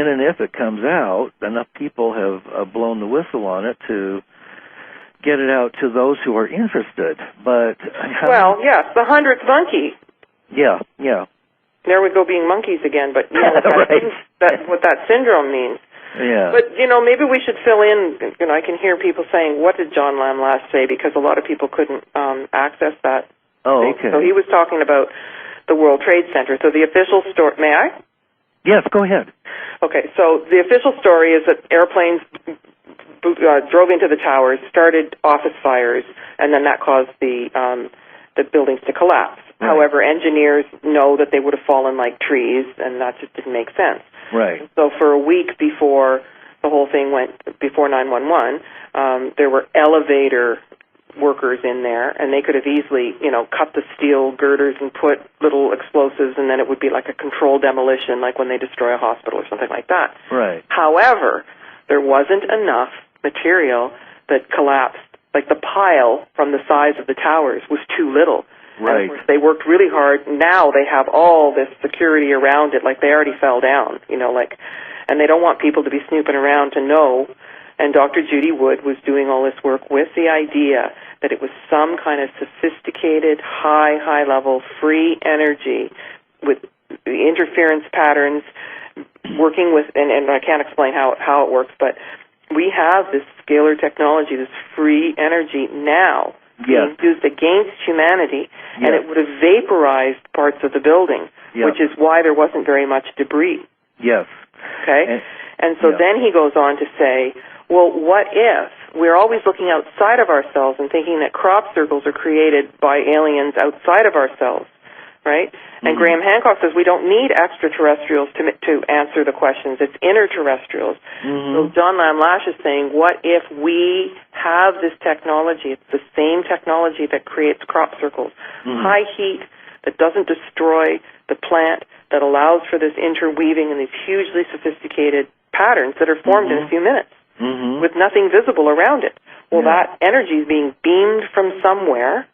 and if it comes out, enough people have blown the whistle on it to get it out to those who are interested. But well, yes, the 100th monkey. Yeah. There we go, being monkeys again. But what that syndrome means. Yeah. But maybe we should fill in. I can hear people saying, "What did John Lamb last say?" Because a lot of people couldn't access that. Oh, okay. So he was talking about the World Trade Center. So the official story. May I? Yes, go ahead. Okay. So the official story is that airplanes drove into the towers, started office fires, and then that caused the buildings to collapse. Right. However, engineers know that they would have fallen like trees, and that just didn't make sense. Right. So for a week before the whole thing went, before 911, there were elevator workers in there, and they could have easily, cut the steel girders and put little explosives, and then it would be like a controlled demolition, like when they destroy a hospital or something like that. Right. However, there wasn't enough material that collapsed. Like the pile from the size of the towers was too little. Right. And of course, they worked really hard. Now they have all this security around it, like they already fell down, and they don't want people to be snooping around to know. And Dr. Judy Wood was doing all this work with the idea that it was some kind of sophisticated, high-level, free energy with the interference patterns working with, and I can't explain how it works, but we have this scalar technology, this free energy now being used against humanity, and it would have vaporized parts of the building, which is why there wasn't very much debris. Yes. Okay? And so then he goes on to say, well, what if we're always looking outside of ourselves and thinking that crop circles are created by aliens outside of ourselves, right? And Graham Hancock says we don't need extraterrestrials to answer the questions. It's interterrestrials. So John Lamb Lash is saying, what if we have this technology? It's the same technology that creates crop circles. High heat that doesn't destroy the plant, that allows for this interweaving and these hugely sophisticated patterns that are formed in a few minutes with nothing visible around it. Well, that energy is being beamed from somewhere,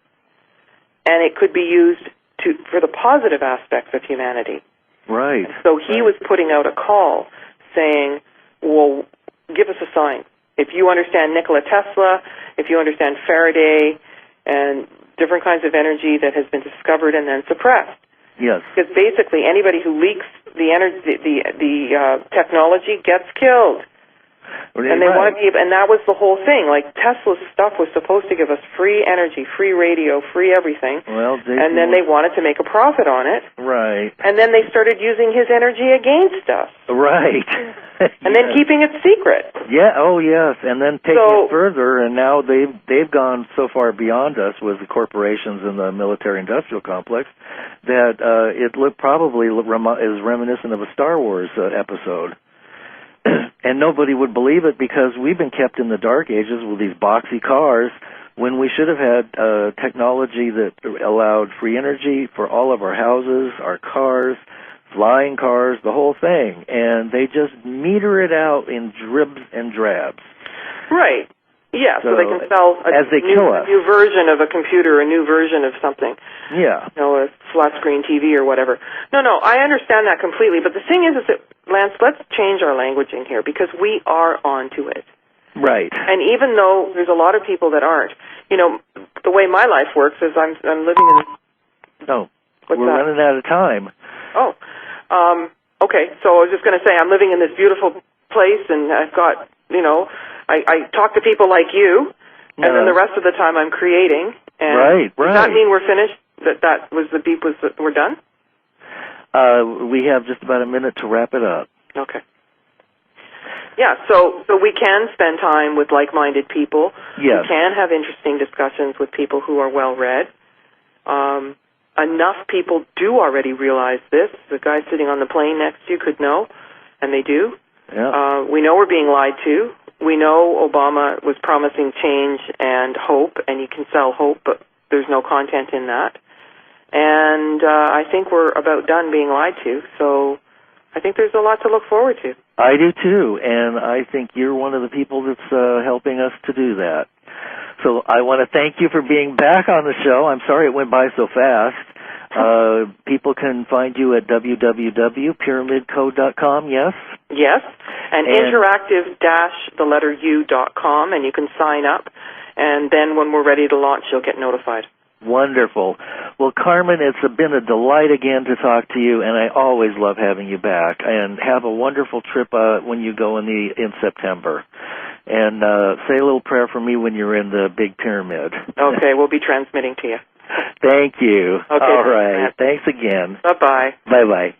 and it could be used for the positive aspects of humanity. Right. So he was putting out a call saying, well, give us a sign. If you understand Nikola Tesla, if you understand Faraday, and different kinds of energy that has been discovered and then suppressed. Yes. Because basically anybody who leaks the energy, the technology gets killed. And they want to be, and that was the whole thing. Like Tesla's stuff was supposed to give us free energy, free radio, free everything. Well, and then they wanted to make a profit on it. Right. And then they started using his energy against us. Right. And then keeping it secret. Yeah. Oh, yes. And then taking it further, and now they've gone so far beyond us with the corporations and the military-industrial complex that it probably is reminiscent of a Star Wars episode. And nobody would believe it because we've been kept in the dark ages with these boxy cars when we should have had technology that allowed free energy for all of our houses, our cars, flying cars, the whole thing. And they just meter it out in dribs and drabs. Right. Yeah, so they can sell a new version of a computer, a new version of something. Yeah. A flat-screen TV or whatever. No, I understand that completely. But the thing is that, Lance, let's change our languaging here because we are onto it. Right. And even though there's a lot of people that aren't, the way my life works is I'm living in... Oh, we're running out of time. Oh, okay. So I was just going to say I'm living in this beautiful place and I've got, I talk to people like you, and then the rest of the time I'm creating. And right. Does that mean we're finished? That was the beep? We're done? We have just about a minute to wrap it up. Okay. Yeah. So we can spend time with like-minded people. Yes. We can have interesting discussions with people who are well-read. Enough people do already realize this. The guy sitting on the plane next to you could know, and they do. Yeah. We know we're being lied to. We know Obama was promising change and hope, and you can sell hope, but there's no content in that. And I think we're about done being lied to, so I think there's a lot to look forward to. I do, too, and I think you're one of the people that's helping us to do that. So I want to thank you for being back on the show. I'm sorry it went by so fast. People can find you at www.pyramidcode.com, yes? Yes, and interactive-u.com, and you can sign up, and then when we're ready to launch, you'll get notified. Wonderful. Well, Carmen, it's been a delight again to talk to you, and I always love having you back. And have a wonderful trip when you go in September. And say a little prayer for me when you're in the Big Pyramid. Okay, we'll be transmitting to you. Thank you. Okay. All right. Thanks again. Bye-bye. Bye-bye.